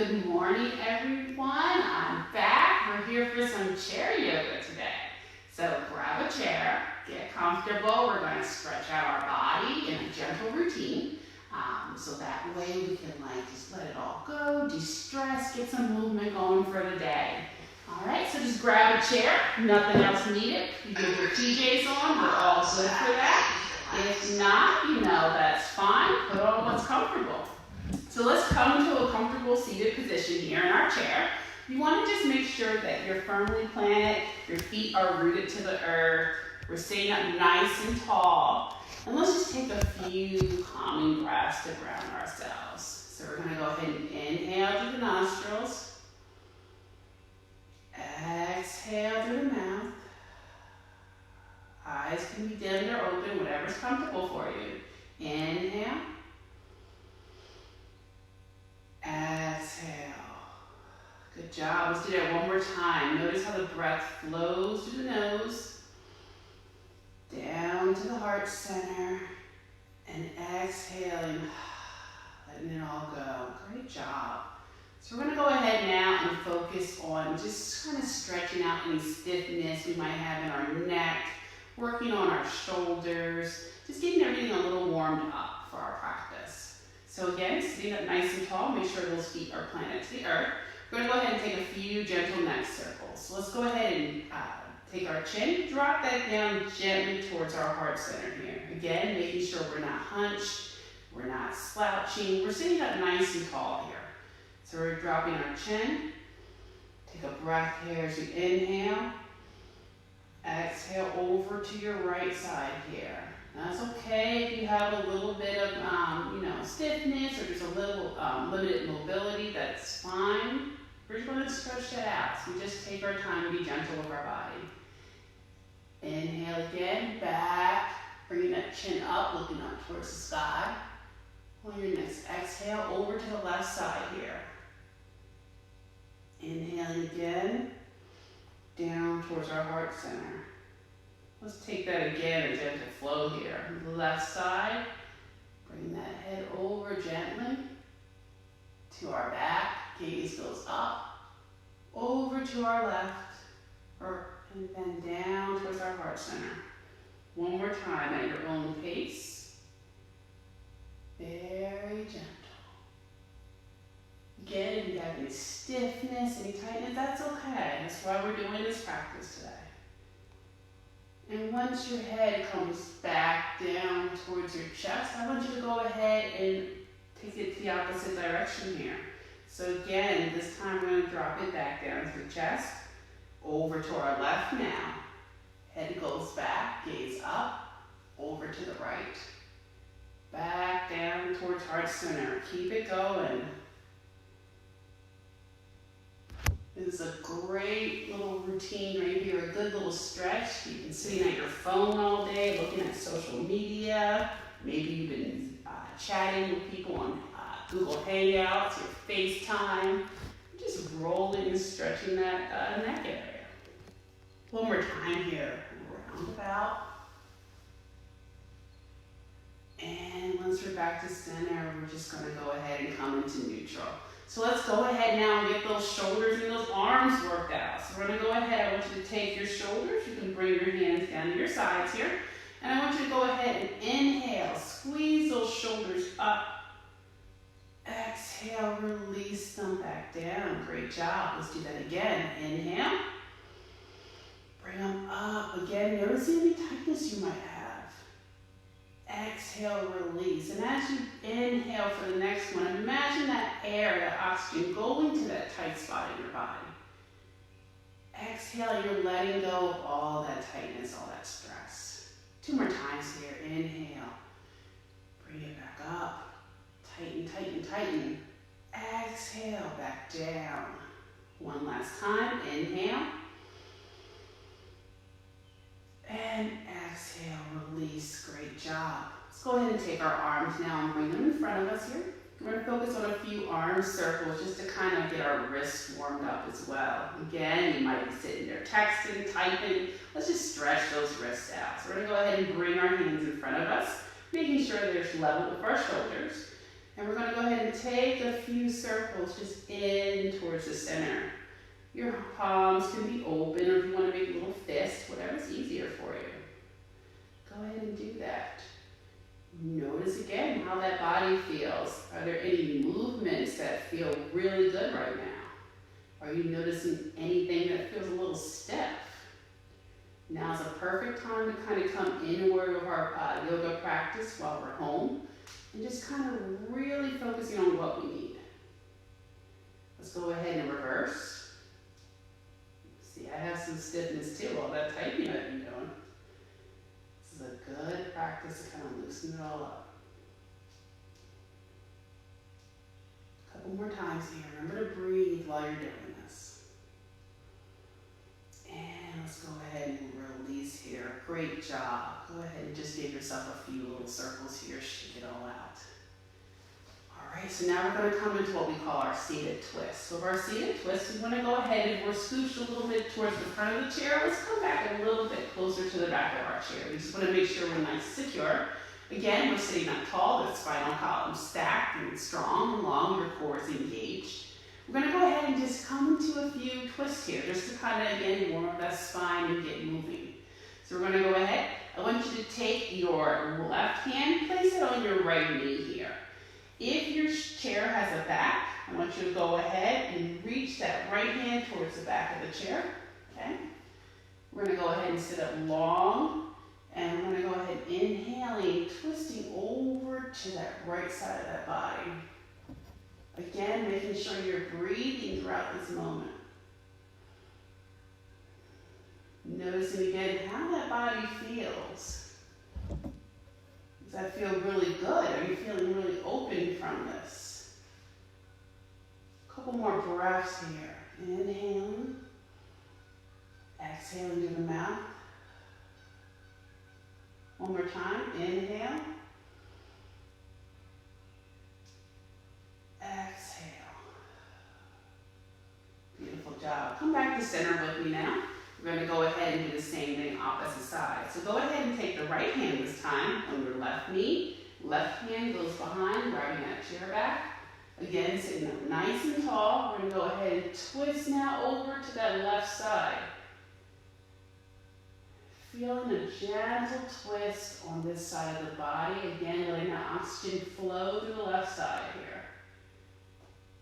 Good morning, everyone. I'm back. We're here for some chair yoga today. So grab a chair, get comfortable. We're going to stretch out our body in a gentle routine. So that way we can just let it all go, de-stress, get some movement going for the day. All right, so just grab a chair. Nothing else needed. You get your PJs on. We're all good for that. If not, that's fine. Put on what's comfortable. So let's come to a comfortable seated position here in our chair. You want to just make sure that you're firmly planted, your feet are rooted to the earth. We're sitting up nice and tall. And let's just take a few calming breaths to ground ourselves. So we're going to go ahead and inhale through the nostrils. Exhale through the mouth. Eyes can be dimmed or open, whatever's comfortable for you. Inhale. Exhale. Good job. Let's do that one more time. Notice how the breath flows through the nose, down to the heart center, and exhaling, letting it all go. Great job. So we're going to go ahead now and focus on just kind of stretching out any stiffness we might have in our neck, working on our shoulders, just getting everything a little warmed up for our practice. So again, sitting up nice and tall, make sure those feet are planted to the earth. We're going to go ahead and take a few gentle neck circles. So let's go ahead and take our chin, drop that down gently towards our heart center here. Again, making sure we're not hunched, we're not slouching, we're sitting up nice and tall here. So we're dropping our chin. Take a breath here as you inhale. Exhale over to your right side here. Now it's okay if you have a little bit of stiffness or just a little limited mobility, that's fine. We're just going to stretch that out. So we just take our time and be gentle with our body. Inhale again, back, bringing that chin up, looking up towards the sky. On your next exhale, over to the left side here. Inhaling again, down towards our heart center. Let's take that again, a gentle flow here. Left side, bring that head over gently to our back. Gaze goes up, over to our left, and then down towards our heart center. One more time at your own pace. Very gentle. Again, if you have any stiffness, any tightness, that's okay. That's why we're doing this practice today. And once your head comes back down towards your chest, I want you to go ahead and take it the opposite direction here. So again, this time we're going to drop it back down to the chest, over to our left now. Head goes back, gaze up, over to the right. Back down towards heart center. Keep it going. This is a great little routine right here, a good little stretch. You've been sitting at your phone all day, looking at social media. Maybe you've been chatting with people on Google Hangouts or FaceTime. Just rolling and stretching that neck area. One more time here. Round about. And once we're back to center, we're just going to go ahead and come into neutral. So let's go ahead now and get those shoulders and those arms worked out. So we're going to go ahead. I want you to take your shoulders. You can bring your hands down to your sides here. And I want you to go ahead and inhale. Squeeze those shoulders up. Exhale, release them back down. Great job. Let's do that again. Inhale. Bring them up. Again, notice any tightness you might have. Exhale, release. And as you inhale for the next one, imagine that air, that oxygen going to that tight spot in your body. Exhale, you're letting go of all that tightness, all that stress. Two more times here. Inhale. Bring it back up. Tighten, tighten, tighten. Exhale, back down. One last time. Inhale. And exhale, release. Great job. Let's go ahead and take our arms now and bring them in front of us here. We're going to focus on a few arm circles just to kind of get our wrists warmed up as well. Again, you might be sitting there texting, typing. Let's just stretch those wrists out. So we're going to go ahead and bring our hands in front of us, making sure they're level with our shoulders. And we're going to go ahead and take a few circles just in towards the center. Your palms can be open, or if you want to make a little fist, whatever's easier for you. Go ahead and do that. Notice again how that body feels. Are there any movements that feel really good right now? Are you noticing anything that feels a little stiff? Now's a perfect time to kind of come inward with our yoga practice while we're home and just kind of really focusing on what we need. Let's go ahead and reverse. See, I have some stiffness too, all that typing I've been doing. This is a good practice to kind of loosen it all up. A couple more times here. Remember to breathe while you're doing this. And let's go ahead and release here. Great job. Go ahead and just give yourself a few little circles here. Shake it all out. All right, so now we're going to come into what we call our seated twist. So for our seated twist, we want to go ahead and we're scooched a little bit towards the front of the chair. Let's come back a little bit closer to the back of our chair. We just want to make sure we're nice and secure. Again, we're sitting up tall, the spinal column stacked and strong and long, your core is engaged. We're going to go ahead and just come into a few twists here, just to kind of, again, warm up that spine and get moving. So we're going to go ahead. I want you to take your left hand, place it on your right knee here. If your chair has a back, I want you to go ahead and reach that right hand towards the back of the chair. Okay? We're going to go ahead and sit up long, and we're going to go ahead inhaling, twisting over to that right side of that body. Again, making sure you're breathing throughout this moment. Noticing again how that body feels. Does that feel really good? Are you feeling really open from this? A couple more breaths here. Inhaling. Exhaling through the mouth. One more time. Inhale. Exhale. Beautiful job. Come back to center with me now. We're going to go ahead and do the same thing opposite side. So go ahead and take the right hand this time on your left knee. Left hand goes behind, grabbing that chair back. Again, sitting up nice and tall. We're going to go ahead and twist now over to that left side. Feeling a gentle twist on this side of the body. Again, letting that oxygen flow through the left side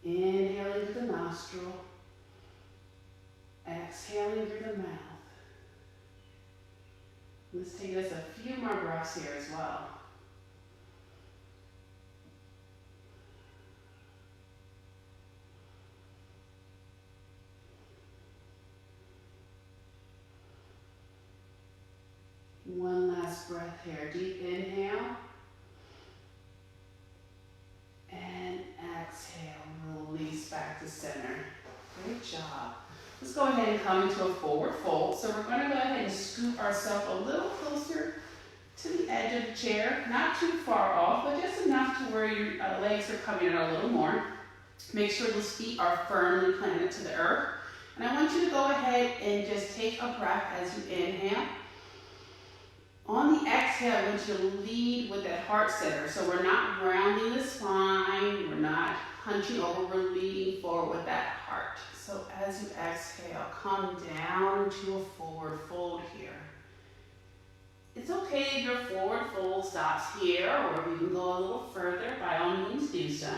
here. Inhaling through the nostril. Exhaling through the mouth. Let's take us a few more breaths here as well. One last breath here. Deep inhale. And exhale. Release back to center. Great job. Let's go ahead and come into a forward fold. So we're going to go ahead and scoop ourselves a little closer to the edge of the chair. Not too far off, but just enough to where your legs are coming in a little more. Make sure those feet are firmly planted to the earth. And I want you to go ahead and just take a breath as you inhale. On the exhale, I want you to lead with that heart center. So we're not grounding the spine. We're not hunching over. We're leading forward with that heart. So as you exhale, come down to a forward fold here. It's okay if your forward fold stops here, or if you can go a little further, by all means do so.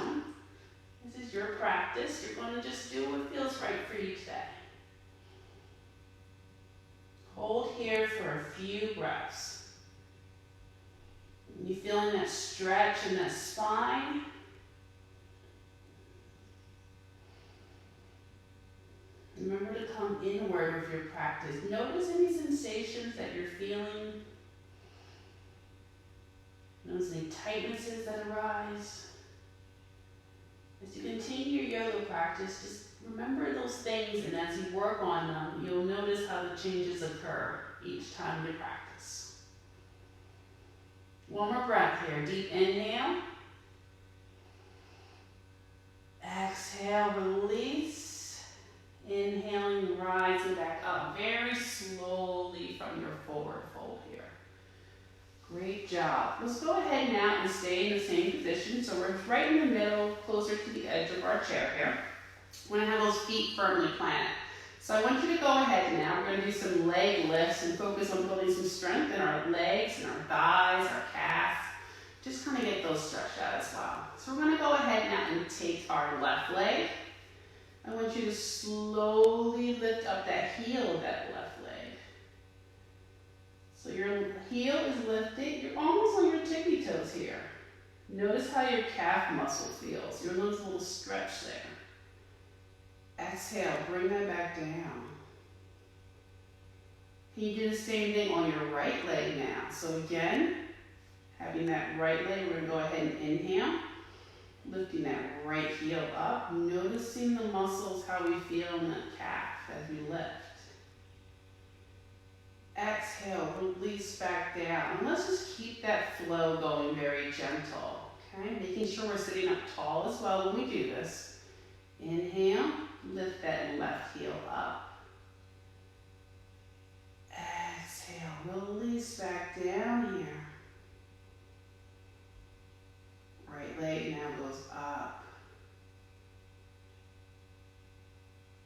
This is your practice. You're going to just do what feels right for you today. Hold here for a few breaths. You feeling that stretch in that spine? Remember to come inward with your practice. Notice any sensations that you're feeling. Notice any tightnesses that arise. As you continue your yoga practice, just remember those things, and as you work on them, you'll notice how the changes occur each time you practice. One more breath here. Deep inhale. Exhale, release. Inhaling, rising back up very slowly from your forward fold here. Great job. Let's go ahead now and stay in the same position. So we're right in the middle, closer to the edge of our chair here. We're gonna have those feet firmly planted. So I want you to go ahead now. We're gonna do some leg lifts and focus on building some strength in our legs and our thighs, our calves. Just kind of get those stretched out as well. So we're gonna go ahead now and take our left leg. I want you to slowly lift up that heel of that left leg. So your heel is lifted. You're almost on your tippy toes here. Notice how your calf muscle feels. Your little stretch there. Exhale, bring that back down. Can you do the same thing on your right leg now? So again, having that right leg, we're gonna go ahead and inhale. Lifting that right heel up. Noticing the muscles, how we feel in the calf as we lift. Exhale, release back down. And let's just keep that flow going very gentle. Okay, making sure we're sitting up tall as well when we do this. Inhale, lift that left heel up. Exhale, release back down here. Right leg now goes up.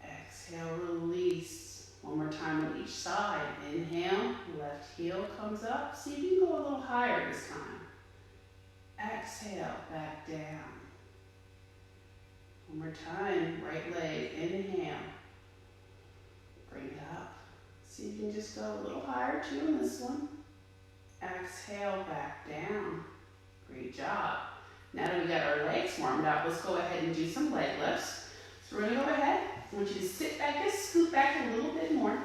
Exhale, release. One more time on each side. Inhale, left heel comes up. See if you can go a little higher this time. Exhale, back down. One more time, right leg, inhale. Bring it up. See if you can just go a little higher too in this one. Exhale, back down. Great job. Now that we got our legs warmed up, let's go ahead and do some leg lifts. So we're gonna go ahead. I want you to sit back, just scoot back a little bit more.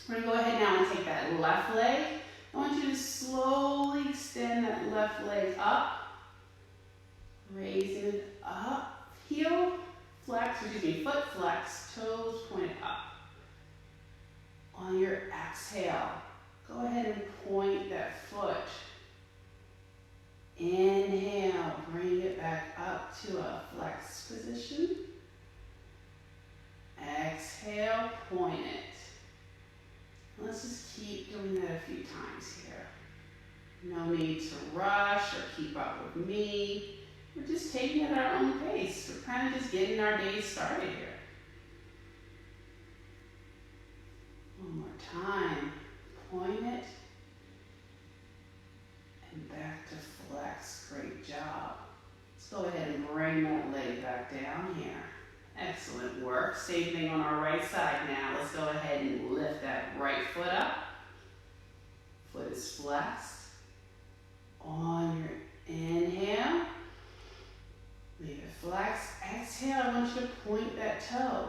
We're gonna go ahead now and take that left leg. I want you to slowly extend that left leg up. Raising it up. Heel flex, foot flex, toes pointed up. On your exhale, go ahead and point that foot. Inhale, bring it back up to a flex position. Exhale, point it. Let's just keep doing that a few times here. No need to rush or keep up with me. We're just taking it at our own pace. We're kind of just getting our day started here. One more time. Point it. And back to flex. Great job. Let's go ahead and bring that leg back down here. Excellent work. Same thing on our right side now. Let's go ahead and lift that right foot up. Foot is flexed. On your inhale, leave it flexed. Exhale, I want you to point that toe.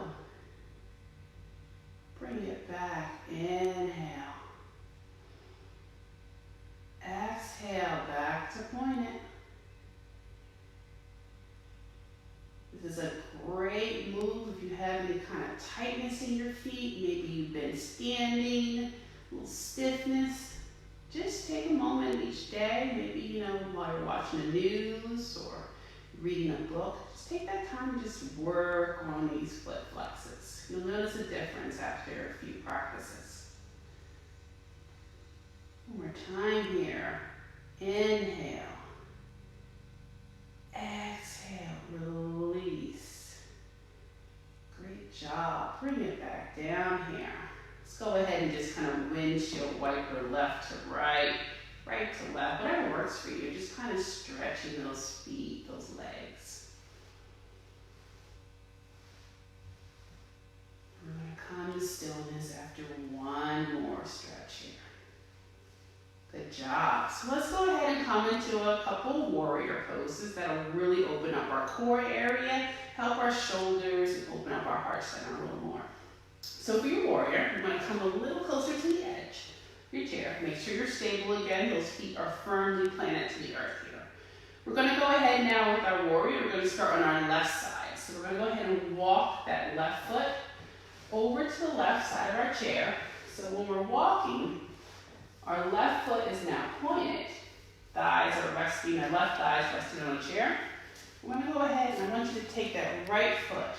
Bring it back. Inhale. Exhale, back to point it. This is a great move if you have any kind of tightness in your feet. Maybe you've been standing, a little stiffness. Just take a moment each day, maybe, while you're watching the news or reading a book. Just take that time to just work on these foot flexes. You'll notice a difference after a few practices. One more time here. Inhale. Exhale, release. Great job. Bring it back down here. Let's go ahead and just kind of windshield wiper left to right, right to left, whatever works for you. Just kind of stretching those feet, those legs. We're going to come to stillness after one more stretch here. Good job. So let's go ahead and come into a couple warrior poses that'll really open up our core area, help our shoulders, and open up our heart center a little more. So for your warrior, you're going to come a little closer to the edge of your chair. Make sure you're stable again. Those feet are firmly planted to the earth here. We're going to go ahead now with our warrior. We're going to start on our left side. So we're going to go ahead and walk that left foot over to the left side of our chair. So when we're walking, our left foot is now pointed. Thighs are resting, my left thigh is resting on a chair. I'm going to go ahead and I want you to take that right foot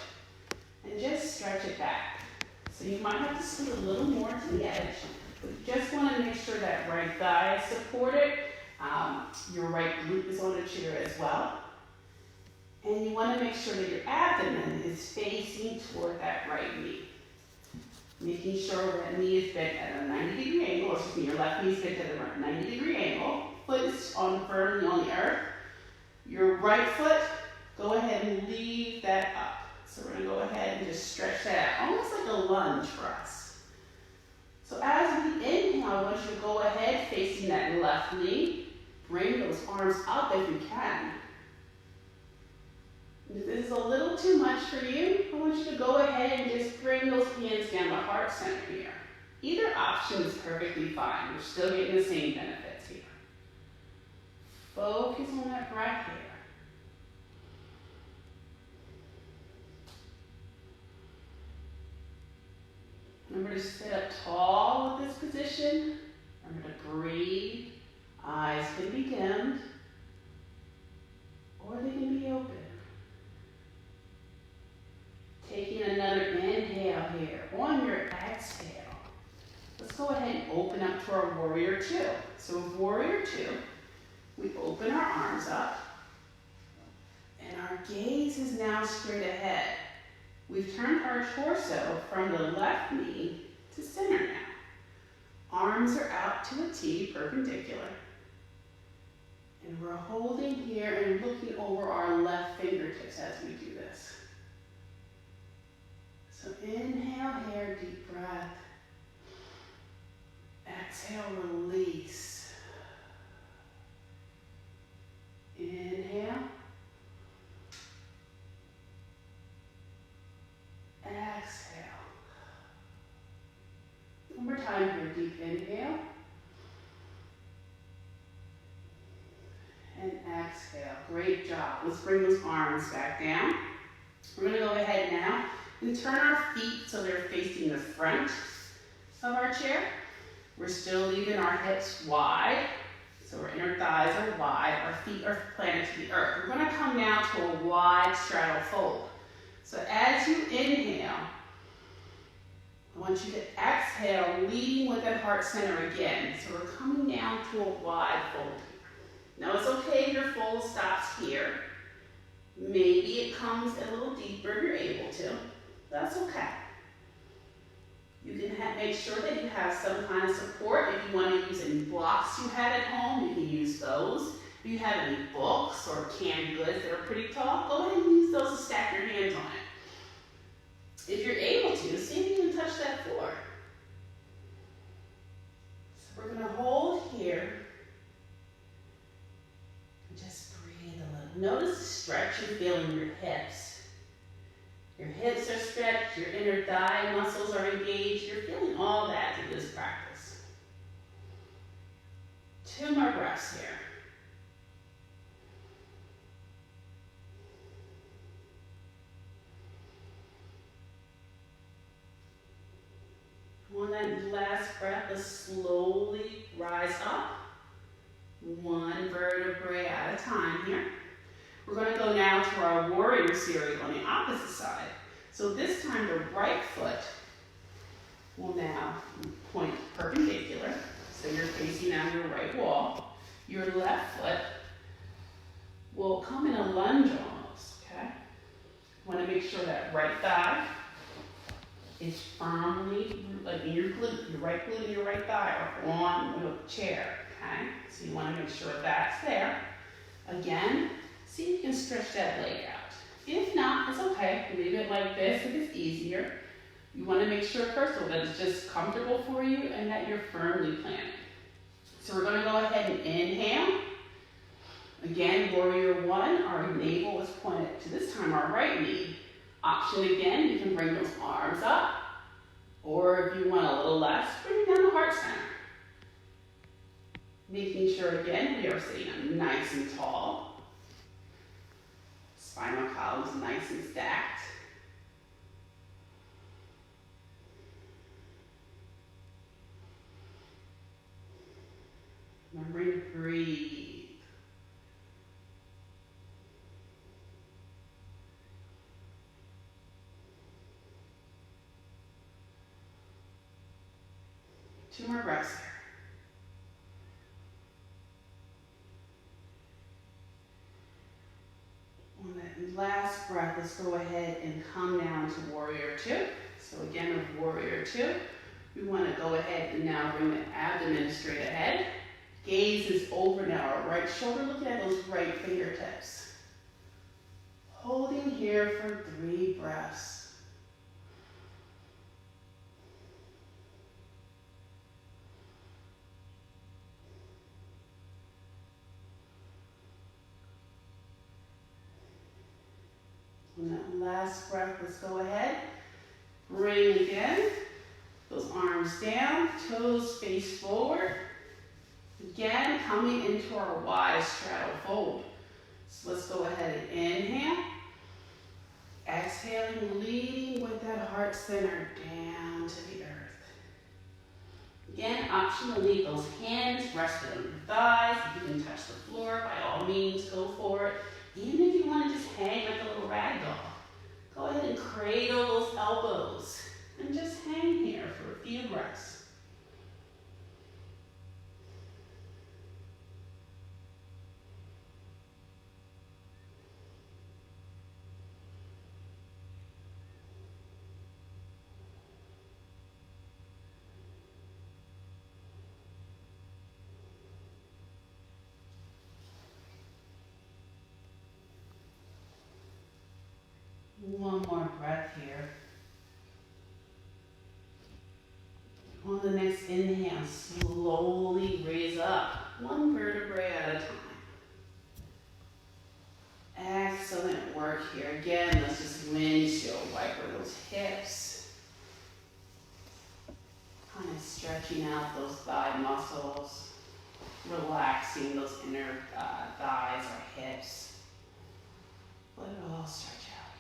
and just stretch it back. So you might have to scoot a little more to the edge, but you just want to make sure that right thigh is supported. Your right glute is on the chair as well. And you want to make sure that your abdomen is facing toward that right knee. Making sure that knee is bent at a 90-degree angle, or excuse me, your left knee is bent at a 90-degree angle. Foot is firmly on the earth. Your right foot, go ahead and leave that up. So we're going to go ahead and just stretch that out, almost like a lunge for us. So as we inhale, I want you to go ahead facing that left knee. Bring those arms up if you can. If this is a little too much for you, I want you to go ahead and just bring those hands down the heart center here. Either option is perfectly fine. You're still getting the same benefits here. Focus on that breath here. Remember to sit up tall with this position. Remember to breathe. Eyes can be dimmed, or they can be open. Taking another inhale here. On your exhale, let's go ahead and open up to our warrior two. So warrior two, we open our arms up, and our gaze is now straight ahead. We've turned our torso from the left knee to center now. Arms are out to a T, perpendicular. And we're holding here and looking over our left fingertips as we do this. So inhale here, deep breath. Exhale, release. Inhale. Exhale. One more time here, deep inhale. And exhale. Great job. Let's bring those arms back down. We're going to go ahead now and turn our feet so they're facing the front of our chair. We're still leaving our hips wide. So our inner thighs are wide. Our feet are planted to the earth. We're going to come now to a wide straddle fold. So as you inhale, I want you to exhale, leading with that heart center again. So we're coming down to a wide fold. Now it's okay if your fold stops here. Maybe it comes a little deeper if you're able to. That's okay. You can make sure that you have some kind of support. If you want to use any blocks you had at home, you can use those. If you have any books or canned goods that are pretty tall, go ahead and use those to stack your hands on it. If you're able to, see if you can touch that floor. So we're going to hold here. Just breathe a little. Notice the stretch you feel in your hips. Your hips are stretched, your inner thigh muscles are engaged. You're feeling all that through this practice. 2 more breaths here. On that last breath, let's slowly rise up. 1 vertebrae at a time here. We're going to go now to our warrior series on the opposite side. So this time the right foot will now point perpendicular. So you're facing down your right wall. Your left foot will come in a lunge almost, okay? You want to make sure that right thigh is firmly, like in your glute, your right glute and your right thigh are on the chair, okay? So you want to make sure that's there. Again, see if you can stretch that leg out. If not, it's okay. Leave it like this if it's easier. You want to make sure, first of all, that it's just comfortable for you and that you're firmly planted. So we're going to go ahead and inhale. Again, warrior 1, our navel is pointed to this time our right knee. Option again, you can bring those arms up. Or if you want a little less, bring it down the heart center. Making sure, again, we are sitting up nice and tall. Spinal column is nice and stacked. Remembering to breathe. Two more breaths here. On that last breath, let's go ahead and come down to warrior two. So again, with warrior two, we want to go ahead and now bring the abdomen straight ahead. Gaze is over now, our right shoulder, looking at those right fingertips. Holding here for 3 breaths. And that last breath, let's go ahead. Bring again. Those arms down, toes face forward. Again, coming into our wide straddle fold. So let's go ahead and inhale. Exhaling, leading with that heart center down to the earth. Again, option to leave those hands rested on your thighs. If you can touch the floor, by all means, go for it. Even if you want to just hang like a little rag doll, go ahead and cradle those elbows and just hang here for a few breaths. One more breath here. On the next inhale, slowly raise up, one vertebrae at a time. Excellent work here. Again, let's just windshield wiper those hips. Kind of stretching out those thigh muscles, relaxing those inner thighs or hips. Let it all stretch out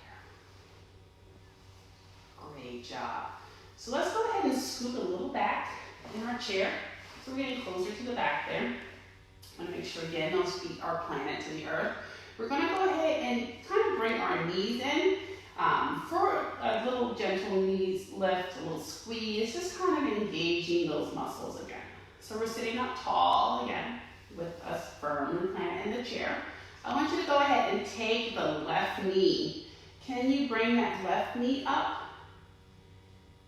here. Great job. So let's go ahead and scoot a little back in our chair. So we're getting closer to the back there. I want to make sure, again, those feet are planted to the earth. We're going to go ahead and kind of bring our knees in for a little gentle knees lift, a little squeeze, just kind of engaging those muscles again. So we're sitting up tall again with us firmly planted in the chair. I want you to go ahead and take the left knee. Can you bring that left knee up?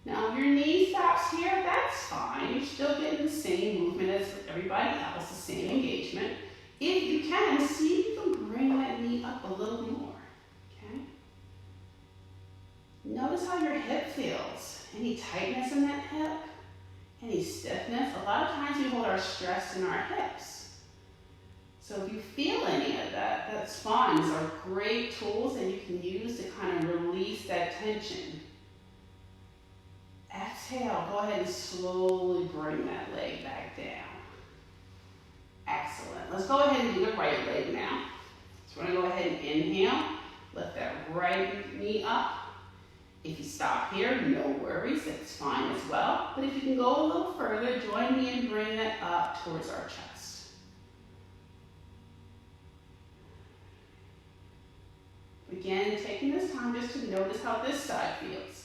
Now, if your knee stops here, that's fine. You're still getting the same movement as everybody else, the same engagement. If you can, see if you can bring that knee up a little more, okay? Notice how your hip feels. Any tightness in that hip? Any stiffness? A lot of times we hold our stress in our hips. So if you feel any of that, that's fine. These are great tools that you can use to kind of release that tension. Exhale, go ahead and slowly bring that leg back down. Excellent. Let's go ahead and do the right leg now. So we're going to go ahead and inhale, lift that right knee up. If you stop here, no worries, that's fine as well. But if you can go a little further, join me and bring that up towards our chest. Again, taking this time just to notice how this side feels.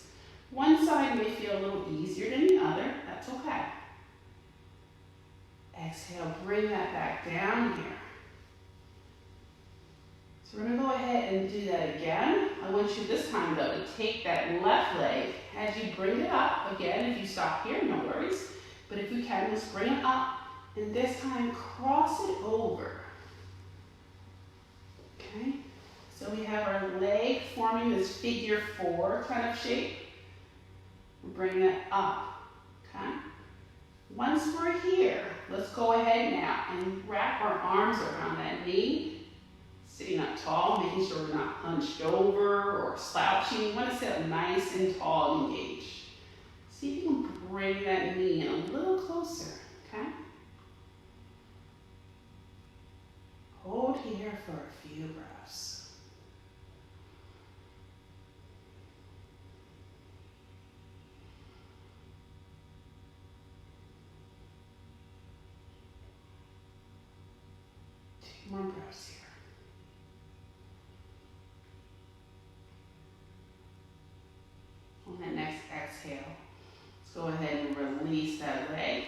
One side may feel a little easier than the other. That's okay. Exhale, bring that back down here. So we're going to go ahead and do that again. I want you this time, though, to take that left leg as you bring it up. Again, if you stop here, no worries. But if you can, just bring it up. And this time, cross it over. Okay? So we have our leg forming this figure 4 kind of shape. Bring it up, okay? Once we're here, let's go ahead now and wrap our arms around that knee, sitting up tall, making sure we're not hunched over or slouching. You want to sit up nice and tall and engaged. See if you can bring that knee in a little closer, okay? Hold here for a few breaths. More breaths here. On that next exhale, let's go ahead and release that leg.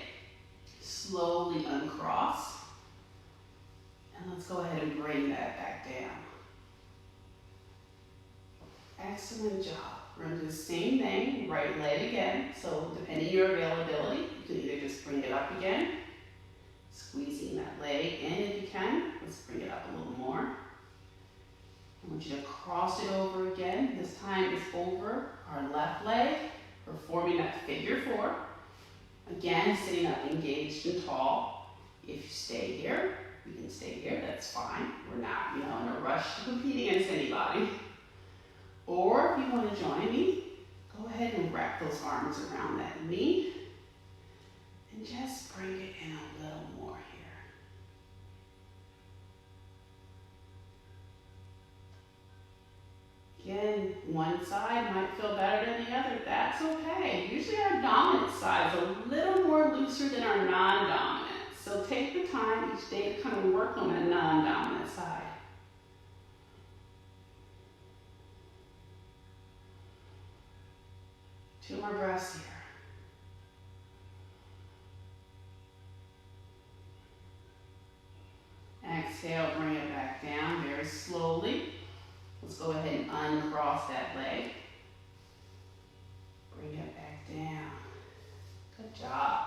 Slowly uncross. And let's go ahead and bring that back down. Excellent job. We're going to do the same thing, right leg again. So depending on your availability, you can either just bring it up again, squeezing that leg in if you can. Let's bring it up a little more. I want you to cross it over again. This time it's over our left leg. We're forming that figure four. Again, sitting up engaged and tall. If you stay here, you can stay here, that's fine. We're not, in a rush to compete against anybody. Or if you want to join me, go ahead and wrap those arms around that knee and just bring it in a little more here. Again, one side might feel better than the other. That's okay. Usually our dominant side is a little more looser than our non-dominant. So take the time each day to kind of work on that non-dominant side. Two more breaths here. Exhale, bring it back down very slowly. Let's go ahead and uncross that leg. Bring it back down. Good job.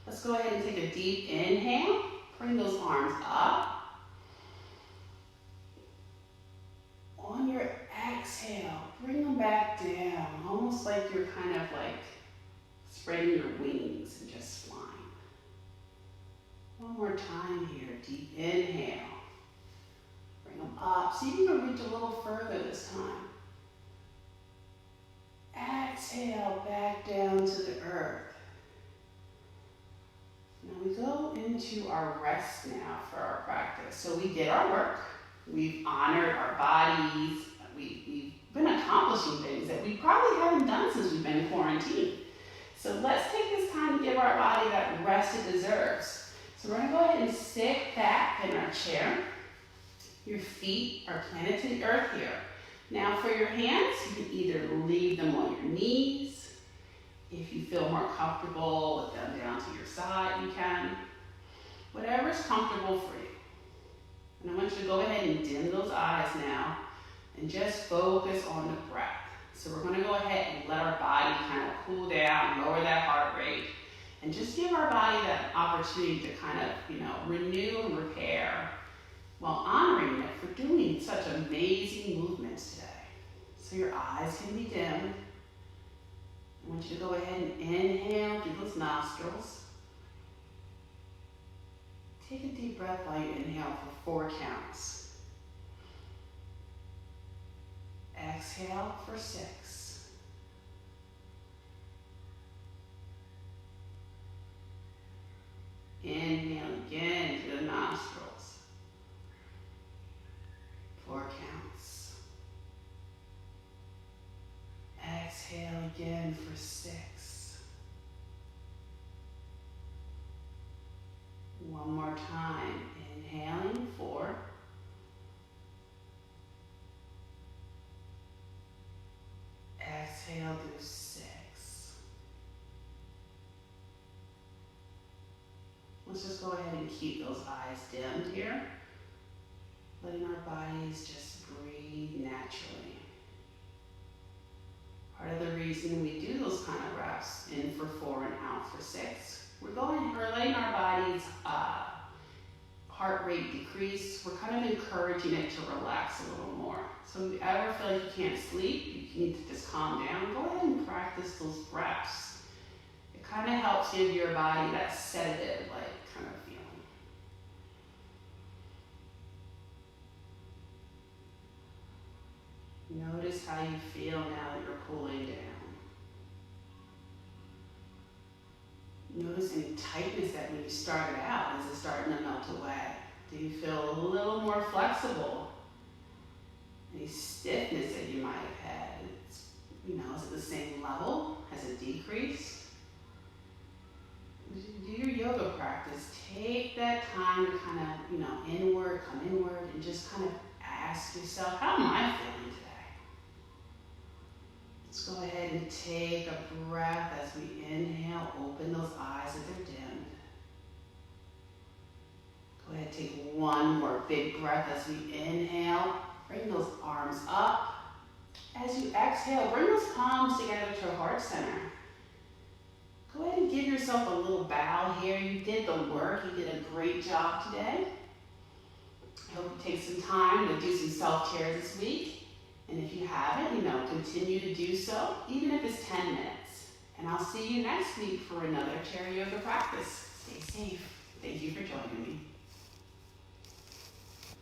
Let's go ahead and take a deep inhale. Bring those arms up. On your exhale, bring them back down, almost like you're kind of like spreading your wings and just flying. One more time here, deep inhale. Bring them up. See if you can reach a little further this time. Exhale, back down to the earth. Now we go into our rest now for our practice. So we did our work. We've honored our bodies. We've been accomplishing things that we probably haven't done since we've been in quarantine. So let's take this time to give our body that rest it deserves. So we're going to go ahead and sit back in our chair. Your feet are planted to the earth here. Now for your hands, you can either leave them on your knees. If you feel more comfortable with them down to your side, you can. Whatever's comfortable for you. And I want you to go ahead and dim those eyes now and just focus on the breath. So we're going to go ahead and let our body kind of cool down, lower that heart rate, and just give our body that opportunity to kind of, renew and repair while honoring it for doing such amazing movements today. So your eyes can be dimmed. I want you to go ahead and inhale through those nostrils. Take a deep breath while you inhale for 4 counts. Exhale for 6. Inhale again through the nostrils. 4 counts. Exhale again for 6. One more time. Inhaling 4. Exhale through 6. Let's just go ahead and keep those eyes dimmed here. Letting our bodies just breathe naturally. Part of the reason we do those kind of reps, in for 4 and out for 6, we're letting our body's heart rate decrease. We're kind of encouraging it to relax a little more. So if you ever feel like you can't sleep, you need to just calm down, go ahead and practice those breaths. It kind of helps give your body that sedative, kind of feeling. Notice how you feel now that you're cooling down. Notice any tightness that when you started out, is it starting to melt away? Do you feel a little more flexible? Any stiffness that you might have had? Is it the same level? Has it decreased? As you do your yoga practice, take that time to kind of, inward, come inward, and just kind of ask yourself, how am I feeling today? Let's go ahead and take a breath as we inhale, open those eyes if they're dimmed. Go ahead and take one more big breath as we inhale, bring those arms up. As you exhale, bring those palms together to heart center. Go ahead and give yourself a little bow here. You did the work. You did a great job today. I hope you take some time to do some self-care this week. And if you haven't, continue to do so, even if it's 10 minutes. And I'll see you next week for another chair yoga practice. Stay safe. Thank you for joining me.